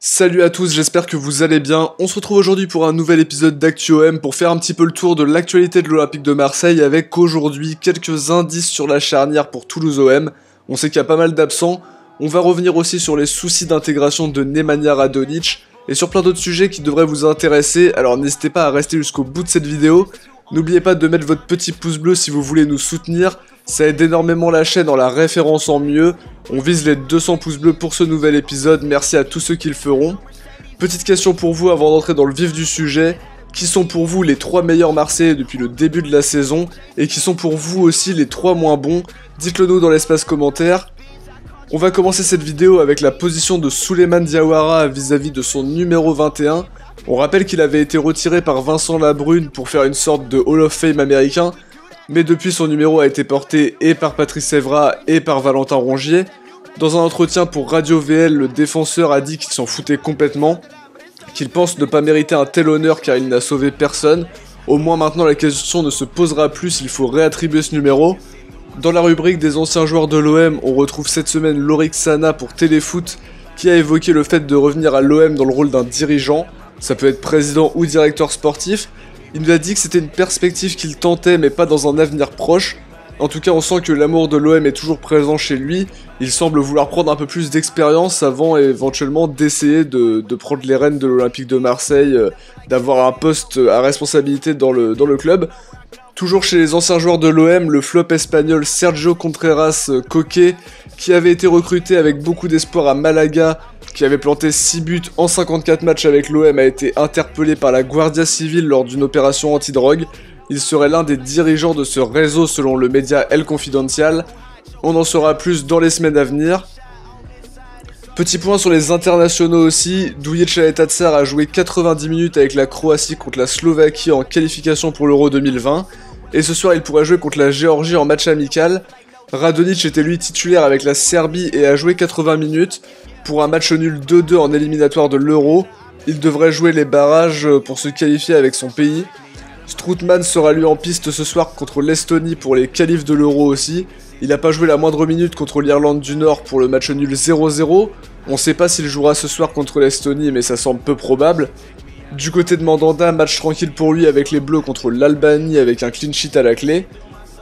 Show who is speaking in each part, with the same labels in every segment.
Speaker 1: Salut à tous, j'espère que vous allez bien. On se retrouve aujourd'hui pour un nouvel épisode d'ActuOM pour faire un petit peu le tour de l'actualité de l'Olympique de Marseille avec aujourd'hui quelques indices sur la charnière pour Toulouse-OM. On sait qu'il y a pas mal d'absents. On va revenir aussi sur les soucis d'intégration de Nemanja Radonjic et sur plein d'autres sujets qui devraient vous intéresser, alors n'hésitez pas à rester jusqu'au bout de cette vidéo. N'oubliez pas de mettre votre petit pouce bleu si vous voulez nous soutenir, ça aide énormément la chaîne en la référençant mieux. On vise les 200 pouces bleus pour ce nouvel épisode, merci à tous ceux qui le feront. Petite question pour vous avant d'entrer dans le vif du sujet, qui sont pour vous les 3 meilleurs Marseillais depuis le début de la saison, et qui sont pour vous aussi les 3 moins bons? Dites-le nous dans l'espace commentaire. On va commencer cette vidéo avec la position de Souleymane Diawara vis-à-vis de son numéro 21. On rappelle qu'il avait été retiré par Vincent Labrune pour faire une sorte de Hall of Fame américain, mais depuis son numéro a été porté et par Patrice Evra et par Valentin Rongier. Dans un entretien pour Radio VL, le défenseur a dit qu'il s'en foutait complètement, qu'il pense ne pas mériter un tel honneur car il n'a sauvé personne. Au moins maintenant la question ne se posera plus s'il faut réattribuer ce numéro. Dans la rubrique des anciens joueurs de l'OM, on retrouve cette semaine Lorik Sana pour Téléfoot, qui a évoqué le fait de revenir à l'OM dans le rôle d'un dirigeant. Ça peut être président ou directeur sportif. Il nous a dit que c'était une perspective qu'il tentait mais pas dans un avenir proche. En tout cas on sent que l'amour de l'OM est toujours présent chez lui. Il semble vouloir prendre un peu plus d'expérience avant éventuellement d'essayer de prendre les rênes de l'Olympique de Marseille, d'avoir un poste à responsabilité dans le club. Toujours chez les anciens joueurs de l'OM, le flop espagnol Sergio Contreras Coque, qui avait été recruté avec beaucoup d'espoir à Malaga, qui avait planté 6 buts en 54 matchs avec l'OM, a été interpellé par la Guardia Civile lors d'une opération anti-drogue. Il serait l'un des dirigeants de ce réseau selon le média El Confidencial. On en saura plus dans les semaines à venir. Petit point sur les internationaux aussi, Douillet Chalet-Tatsar a joué 90 minutes avec la Croatie contre la Slovaquie en qualification pour l'Euro 2020. Et ce soir il pourrait jouer contre la Géorgie en match amical. Radonjic était lui titulaire avec la Serbie et a joué 80 minutes pour un match nul 2-2 en éliminatoire de l'Euro. Il devrait jouer les barrages pour se qualifier avec son pays. Strootman sera lui en piste ce soir contre l'Estonie pour les qualifs de l'Euro aussi. Il n'a pas joué la moindre minute contre l'Irlande du Nord pour le match nul 0-0. On sait pas s'il jouera ce soir contre l'Estonie mais ça semble peu probable. Du côté de Mandanda, match tranquille pour lui avec les Bleus contre l'Albanie avec un clean sheet à la clé.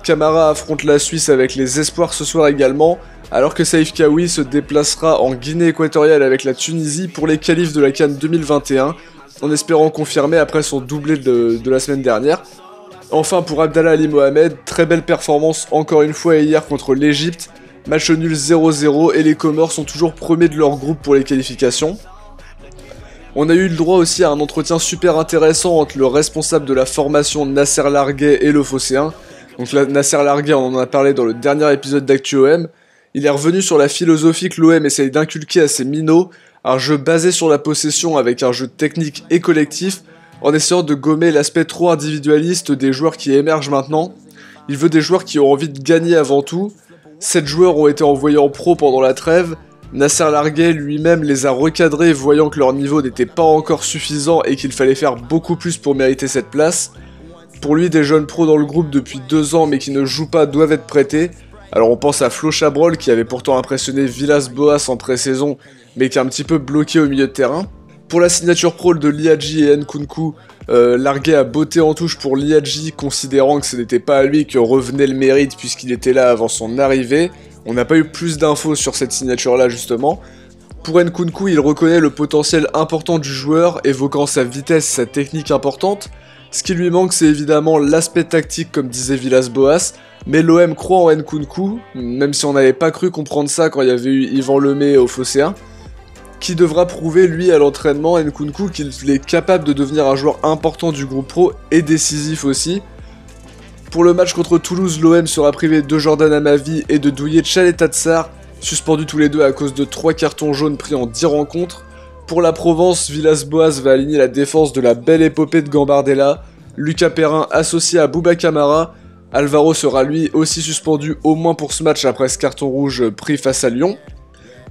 Speaker 1: Camara affronte la Suisse avec les espoirs ce soir également, alors que Saïf Kaoui se déplacera en Guinée équatoriale avec la Tunisie pour les qualifs de la CAN 2021, en espérant confirmer après son doublé de la semaine dernière. Enfin pour Abdallah Ali Mohamed, très belle performance encore une fois hier contre l'Egypte, match nul 0-0 et les Comores sont toujours premiers de leur groupe pour les qualifications. On a eu le droit aussi à un entretien super intéressant entre le responsable de la formation Nasser Larguet et le Phocéen. Donc Nasser Larguet, on en a parlé dans le dernier épisode d'ActuOM. Il est revenu sur la philosophie que l'OM essaye d'inculquer à ses minots, un jeu basé sur la possession avec un jeu technique et collectif, en essayant de gommer l'aspect trop individualiste des joueurs qui émergent maintenant. Il veut des joueurs qui ont envie de gagner avant tout. 7 joueurs ont été envoyés en pro pendant la trêve. Nasser Larguet lui-même les a recadrés voyant que leur niveau n'était pas encore suffisant et qu'il fallait faire beaucoup plus pour mériter cette place. Pour lui, des jeunes pros dans le groupe depuis 2 ans mais qui ne jouent pas doivent être prêtés. Alors on pense à Flo Chabrol qui avait pourtant impressionné Villas-Boas en pré-saison mais qui est un petit peu bloqué au milieu de terrain. Pour la signature pro de Liadji et Nkunku, Larguet a botté en touche pour Liadji considérant que ce n'était pas à lui que revenait le mérite puisqu'il était là avant son arrivée. On n'a pas eu plus d'infos sur cette signature-là justement. Pour Nkunku, il reconnaît le potentiel important du joueur, évoquant sa vitesse et sa technique importante. Ce qui lui manque, c'est évidemment l'aspect tactique, comme disait Villas-Boas, mais l'OM croit en Nkunku, même si on n'avait pas cru comprendre ça quand il y avait eu Yvan Lemay au Phocéen, qui devra prouver, lui, à l'entraînement, Nkunku, qu'il est capable de devenir un joueur important du groupe pro et décisif aussi. Pour le match contre Toulouse, l'OM sera privé de Jordan Amavi et de Douillet Chalet-Tatsar, suspendus tous les deux à cause de 3 cartons jaunes pris en 10 rencontres. Pour la Provence, Villas-Boas va aligner la défense de la belle épopée de Gambardella, Lucas Perrin associé à Bouba Camara, Alvaro sera lui aussi suspendu au moins pour ce match après ce carton rouge pris face à Lyon.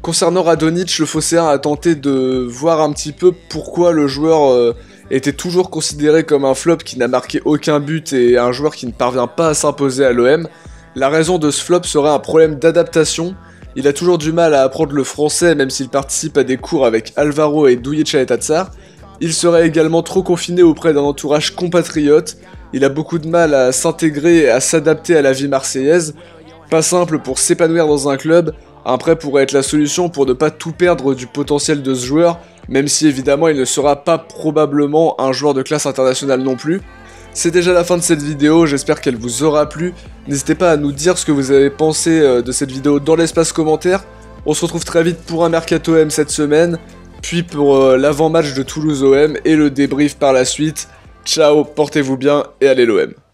Speaker 1: Concernant Radonjic, le Phocéen a tenté de voir un petit peu pourquoi le joueur était toujours considéré comme un flop qui n'a marqué aucun but et un joueur qui ne parvient pas à s'imposer à l'OM. La raison de ce flop serait un problème d'adaptation. Il a toujours du mal à apprendre le français même s'il participe à des cours avec Alvaro et Douye Chaetatsar. Il serait également trop confiné auprès d'un entourage compatriote. Il a beaucoup de mal à s'intégrer et à s'adapter à la vie marseillaise. Pas simple pour s'épanouir dans un club. Un prêt pourrait être la solution pour ne pas tout perdre du potentiel de ce joueur, même si évidemment il ne sera pas probablement un joueur de classe internationale non plus. C'est déjà la fin de cette vidéo, j'espère qu'elle vous aura plu. N'hésitez pas à nous dire ce que vous avez pensé de cette vidéo dans l'espace commentaire. On se retrouve très vite pour un Mercato OM cette semaine, puis pour l'avant-match de Toulouse OM et le débrief par la suite. Ciao, portez-vous bien et allez l'OM.